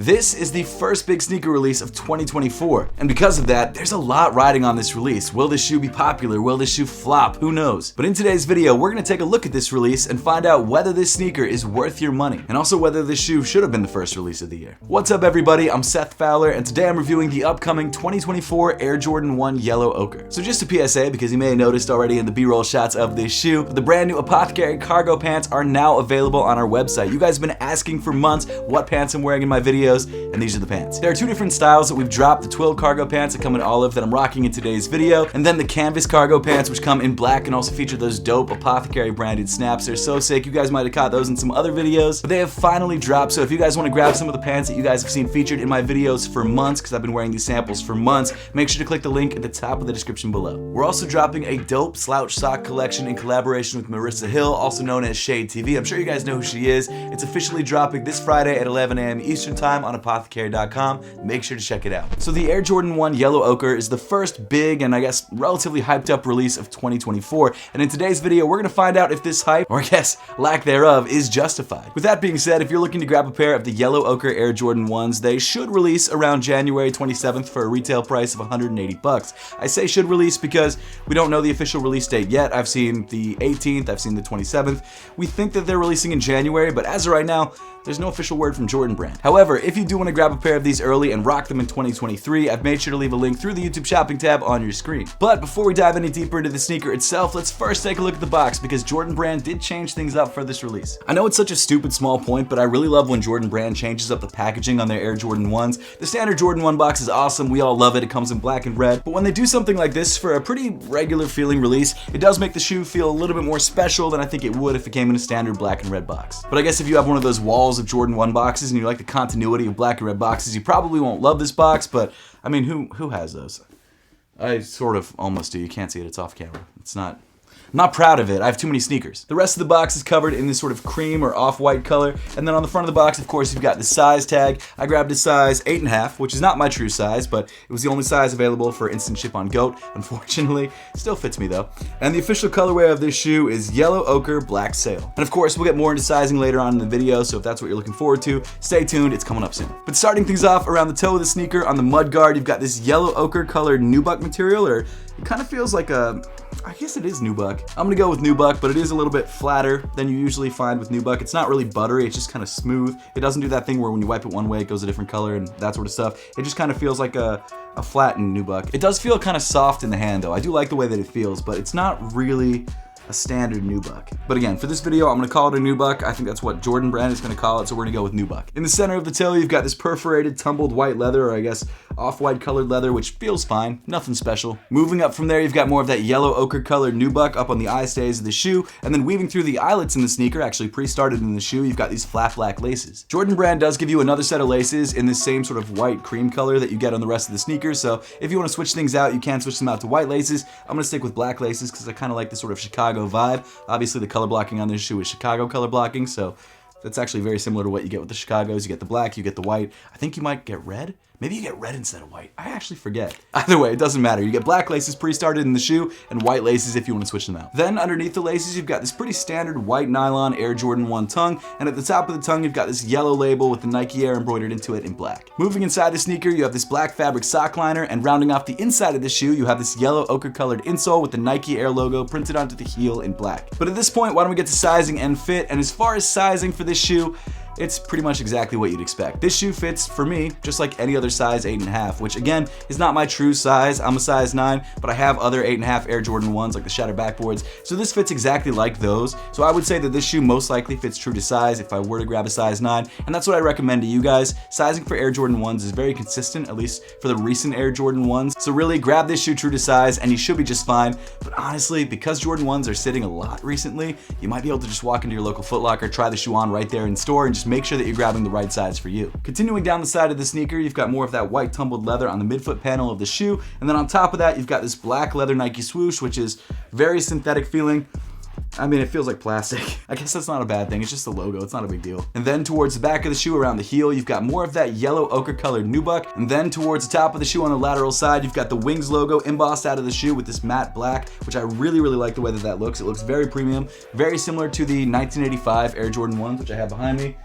This is the first big sneaker release of 2024, and because of that, there's a lot riding on this release. Will this shoe be popular? Will this shoe flop? Who knows? But in today's video, we're going to take a look at this release and find out whether this sneaker is worth your money, and also whether this shoe should have been the first release of the year. What's up everybody, I'm Seth Fowler, and today I'm reviewing the upcoming 2024 Air Jordan 1 Yellow Ochre. So just a PSA, because you may have noticed already in the B-roll shots of this shoe, the brand new Apothecary cargo pants are now available on our website. You guys have been asking for months what pants I'm wearing in my videos, and these are the pants. There are two different styles that we've dropped: the twill cargo pants that come in olive that I'm rocking in today's video, and then the canvas cargo pants which come in black and also feature those dope Apothecary branded snaps. They're so sick. You guys might have caught those in some other videos, but they have finally dropped. So if you guys want to grab some of the pants that you guys have seen featured in my videos for months, because I've been wearing these samples for months, make sure to click the link at the top of the description below. We're also dropping a dope slouch sock collection in collaboration with Marissa Hill, also known as Shade TV. I'm sure you guys know who she is. It's officially dropping this Friday at 11 a.m. Eastern Time on apothecary.com. Make sure to check it out. So the Air Jordan 1 Yellow Ochre is the first big and I guess relatively hyped up release of 2024. And in today's video, we're gonna find out if this hype, or I guess lack thereof, is justified. With that being said, if you're looking to grab a pair of the Yellow Ochre Air Jordan 1s, they should release around January 27th for a retail price of 180 bucks. I say should release because we don't know the official release date yet. I've seen the 18th, I've seen the 27th. We think that they're releasing in January, but as of right now, there's no official word from Jordan Brand. However, if you do want to grab a pair of these early and rock them in 2023, I've made sure to leave a link through the YouTube shopping tab on your screen. But before we dive any deeper into the sneaker itself, let's first take a look at the box, because Jordan Brand did change things up for this release. I know it's such a stupid small point, but I really love when Jordan Brand changes up the packaging on their Air Jordan 1s. The standard Jordan 1 box is awesome, we all love it, it comes in black and red, but when they do something like this for a pretty regular feeling release, it does make the shoe feel a little bit more special than I think it would if it came in a standard black and red box. But I guess if you have one of those walls of Jordan 1 boxes and you like the continuity of black and red boxes, you probably won't love this box, but I mean, who has those? I sort of almost do. You can't see it, it's off camera. I'm not proud of it. I have too many sneakers. The rest of the box is covered in this sort of cream or off-white color. And then on the front of the box, of course, you've got the size tag. I grabbed a size 8.5, which is not my true size, but it was the only size available for instant ship on GOAT, unfortunately. Still fits me though. And the official colorway of this shoe is Yellow Ochre Black Sail. And of course, we'll get more into sizing later on in the video, so if that's what you're looking forward to, stay tuned, it's coming up soon. But starting things off around the toe of the sneaker, on the mud guard, you've got this yellow ochre colored nubuck material, or it kind of feels like I guess it is nubuck. I'm gonna go with nubuck, but it is a little bit flatter than you usually find with nubuck. It's not really buttery, it's just kind of smooth. It doesn't do that thing where when you wipe it one way, it goes a different color and that sort of stuff. It just kind of feels like a flattened nubuck. It does feel kind of soft in the hand though. I do like the way that it feels, but it's not really a standard nubuck. But again, for this video, I'm gonna call it a nubuck. I think that's what Jordan Brand is gonna call it, so we're gonna go with nubuck. In the center of the toe, you've got this perforated, tumbled white leather, or I guess off-white colored leather, which feels fine, nothing special. Moving up from there, you've got more of that yellow ochre colored nubuck up on the eye stays of the shoe, and then weaving through the eyelets in the sneaker, actually pre-started in the shoe, you've got these flat black laces. Jordan Brand does give you another set of laces in this same sort of white cream color that you get on the rest of the sneaker, so if you wanna switch things out, you can switch them out to white laces. I'm gonna stick with black laces because I kinda like this sort of Chicago vibe. Obviously the color blocking on this shoe is Chicago color blocking, so that's actually very similar to what you get with the Chicagos. You get the black, you get the white. I think you might get red. Maybe you get red instead of white. I actually forget. Either way, it doesn't matter. You get black laces pre-started in the shoe and white laces if you want to switch them out. Then underneath the laces, you've got this pretty standard white nylon Air Jordan 1 tongue, and at the top of the tongue, you've got this yellow label with the Nike Air embroidered into it in black. Moving inside the sneaker, you have this black fabric sock liner, and rounding off the inside of the shoe, you have this yellow ochre colored insole with the Nike Air logo printed onto the heel in black. But at this point, why don't we get to sizing and fit? And as far as sizing for this shoe, it's pretty much exactly what you'd expect. This shoe fits, for me, just like any other size 8.5, which again, is not my true size. I'm a size 9, but I have other 8.5 Air Jordan 1s, like the Shatter backboards, so this fits exactly like those. So I would say that this shoe most likely fits true to size if I were to grab a size 9, and that's what I recommend to you guys. Sizing for Air Jordan 1s is very consistent, at least for the recent Air Jordan 1s, so really grab this shoe true to size and you should be just fine. But honestly, because Jordan 1s are sitting a lot recently, you might be able to just walk into your local Foot Locker, try the shoe on right there in store, and just make sure that you're grabbing the right size for you. Continuing down the side of the sneaker, you've got more of that white tumbled leather on the midfoot panel of the shoe, and then on top of that, you've got this black leather Nike swoosh, which is very synthetic feeling. I mean, it feels like plastic. I guess that's not a bad thing. It's just a logo. It's not a big deal. And then towards the back of the shoe around the heel, you've got more of that yellow ochre colored nubuck. And then towards the top of the shoe on the lateral side, you've got the Wings logo embossed out of the shoe with this matte black, which I really like the way that looks. It looks very premium, very similar to the 1985 Air Jordan 1s, which I have behind me.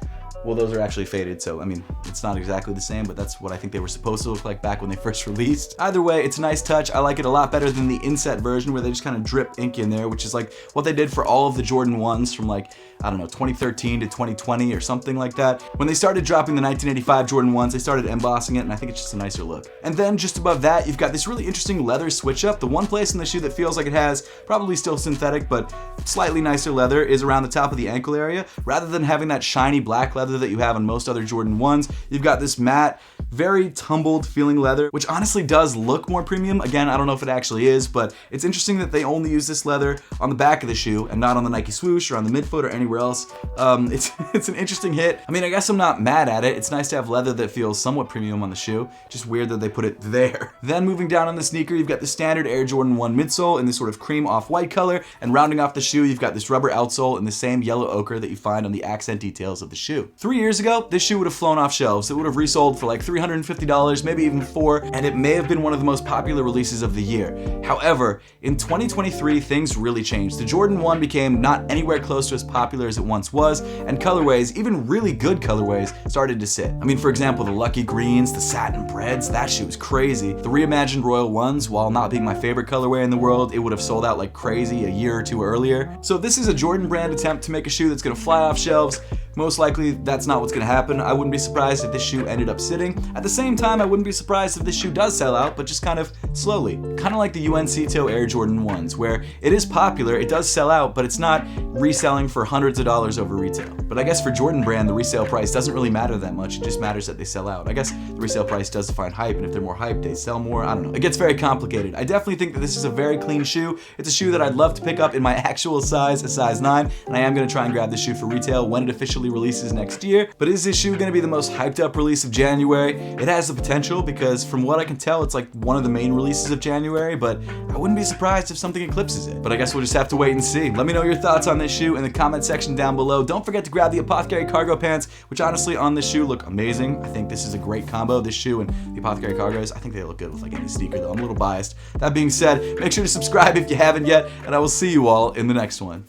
Well, those are actually faded, so I mean, it's not exactly the same, but that's what I think they were supposed to look like back when they first released. Either way, it's a nice touch. I like it a lot better than the inset version where they just kind of drip ink in there, which is like what they did for all of the Jordan 1s from like, I don't know, 2013 to 2020 or something like that. When they started dropping the 1985 Jordan 1s, they started embossing it, and I think it's just a nicer look. And then just above that, you've got this really interesting leather switch up. The one place in the shoe that feels like it has probably still synthetic, but slightly nicer leather is around the top of the ankle area. Rather than having that shiny black leather that you have on most other Jordan 1s, you've got this matte, very tumbled feeling leather, which honestly does look more premium. Again, I don't know if it actually is, but it's interesting that they only use this leather on the back of the shoe and not on the Nike swoosh or on the midfoot or anywhere else. It's an interesting hit. I mean, I guess I'm not mad at it. It's nice to have leather that feels somewhat premium on the shoe. Just weird that they put it there. Then moving down on the sneaker, you've got the standard Air Jordan 1 midsole in this sort of cream off-white color, and rounding off the shoe, you've got this rubber outsole in the same yellow ochre that you find on the accent details of the shoe. 3 years ago, this shoe would have flown off shelves. It would have resold for like $350, maybe even $400, and it may have been one of the most popular releases of the year. However, in 2023, things really changed. The Jordan 1 became not anywhere close to as popular as it once was, and colorways, even really good colorways, started to sit. I mean, for example, the Lucky Greens, the Satin Breads, that shoe was crazy. The reimagined Royal Ones, while not being my favorite colorway in the world, it would have sold out like crazy a year or two earlier. So this is a Jordan brand attempt to make a shoe that's gonna fly off shelves. Most likely, that's not what's gonna happen. I wouldn't be surprised if this shoe ended up sitting. At the same time, I wouldn't be surprised if this shoe does sell out, but just kind of slowly. Kind of like the UNC Toe Air Jordan 1s, where it is popular, it does sell out, but it's not reselling for hundreds of dollars over retail. But I guess for Jordan brand, the resale price doesn't really matter that much. It just matters that they sell out. I guess the resale price does define hype, and if they're more hyped, they sell more. I don't know. It gets very complicated. I definitely think that this is a very clean shoe. It's a shoe that I'd love to pick up in my actual size, a size 9, and I am gonna try and grab this shoe for retail when it officially releases next year. But is this shoe gonna be the most hyped up release of January? It has the potential because from what I can tell, it's like one of the main releases of January, but I wouldn't be surprised if something eclipses it. But I guess we'll just have to wait and see. Let me know your thoughts on this shoe in the comment section down below. Don't forget to grab the Apothecary cargo pants, which honestly on this shoe look amazing. I think this is a great combo, this shoe and the Apothecary cargos. I think they look good with like any sneaker though. I'm a little biased. That being said, make sure to subscribe if you haven't yet, and I will see you all in the next one.